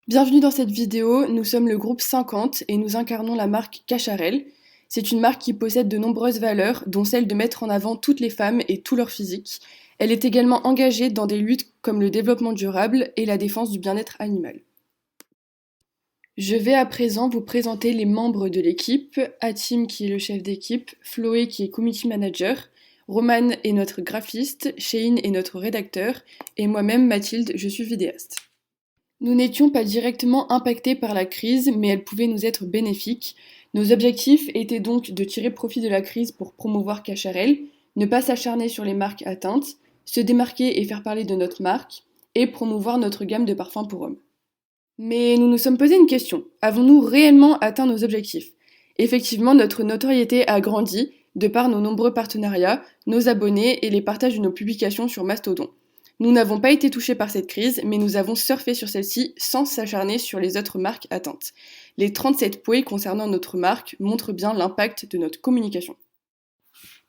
Bienvenue dans cette vidéo, nous sommes le groupe 50 et nous incarnons la marque Cacharel. C'est une marque qui possède de nombreuses valeurs, dont celle de mettre en avant toutes les femmes et tout leur physique. Elle est également engagée dans des luttes comme le développement durable et la défense du bien-être animal. Je vais à présent vous présenter les membres de l'équipe. Hatim qui est le chef d'équipe, Chloé qui est community manager, Roman est notre graphiste, Shein est notre rédacteur et moi-même Mathilde, je suis vidéaste. Nous n'étions pas directement impactés par la crise, mais elle pouvait nous être bénéfique. Nos objectifs étaient donc de tirer profit de la crise pour promouvoir Cacharel, ne pas s'acharner sur les marques atteintes, se démarquer et faire parler de notre marque, et promouvoir notre gamme de parfums pour hommes. Mais nous nous sommes posé une question. Avons-nous réellement atteint nos objectifs? Effectivement, notre notoriété a grandi de par nos nombreux partenariats, nos abonnés et les partages de nos publications sur Mastodon. Nous n'avons pas été touchés par cette crise, mais nous avons surfé sur celle-ci sans s'acharner sur les autres marques atteintes. Les 37 points concernant notre marque montrent bien l'impact de notre communication.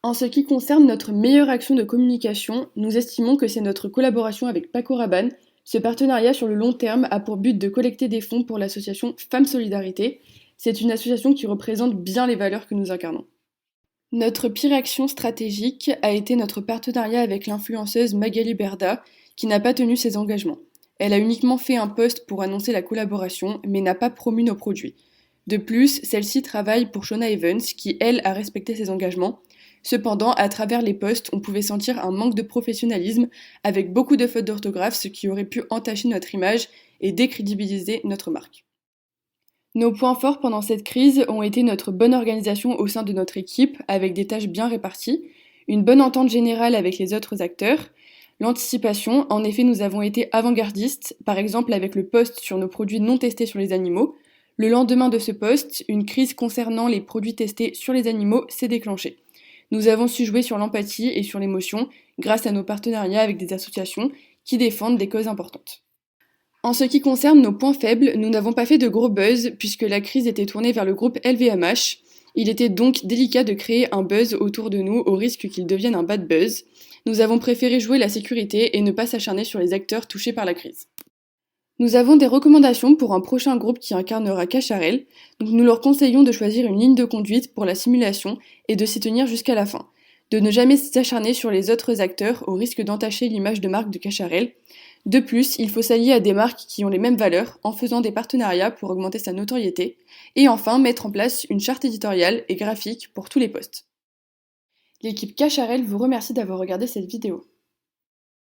En ce qui concerne notre meilleure action de communication, nous estimons que c'est notre collaboration avec Paco Rabanne. Ce partenariat sur le long terme a pour but de collecter des fonds pour l'association Femmes Solidarité. C'est une association qui représente bien les valeurs que nous incarnons. Notre pire action stratégique a été notre partenariat avec l'influenceuse Magali Berda, qui n'a pas tenu ses engagements. Elle a uniquement fait un post pour annoncer la collaboration, mais n'a pas promu nos produits. De plus, celle-ci travaille pour Shona Evans, qui, elle, a respecté ses engagements. Cependant, à travers les posts, on pouvait sentir un manque de professionnalisme, avec beaucoup de fautes d'orthographe, ce qui aurait pu entacher notre image et décrédibiliser notre marque. Nos points forts pendant cette crise ont été notre bonne organisation au sein de notre équipe, avec des tâches bien réparties, une bonne entente générale avec les autres acteurs, l'anticipation, en effet nous avons été avant-gardistes, par exemple avec le post sur nos produits non testés sur les animaux. Le lendemain de ce post, une crise concernant les produits testés sur les animaux s'est déclenchée. Nous avons su jouer sur l'empathie et sur l'émotion grâce à nos partenariats avec des associations qui défendent des causes importantes. En ce qui concerne nos points faibles, nous n'avons pas fait de gros buzz puisque la crise était tournée vers le groupe LVMH. Il était donc délicat de créer un buzz autour de nous au risque qu'il devienne un bad buzz. Nous avons préféré jouer la sécurité et ne pas s'acharner sur les acteurs touchés par la crise. Nous avons des recommandations pour un prochain groupe qui incarnera Cacharel, donc nous leur conseillons de choisir une ligne de conduite pour la simulation et de s'y tenir jusqu'à la fin, de ne jamais s'acharner sur les autres acteurs au risque d'entacher l'image de marque de Cacharel. De plus, il faut s'allier à des marques qui ont les mêmes valeurs en faisant des partenariats pour augmenter sa notoriété, et enfin mettre en place une charte éditoriale et graphique pour tous les posts. L'équipe Cacharel vous remercie d'avoir regardé cette vidéo.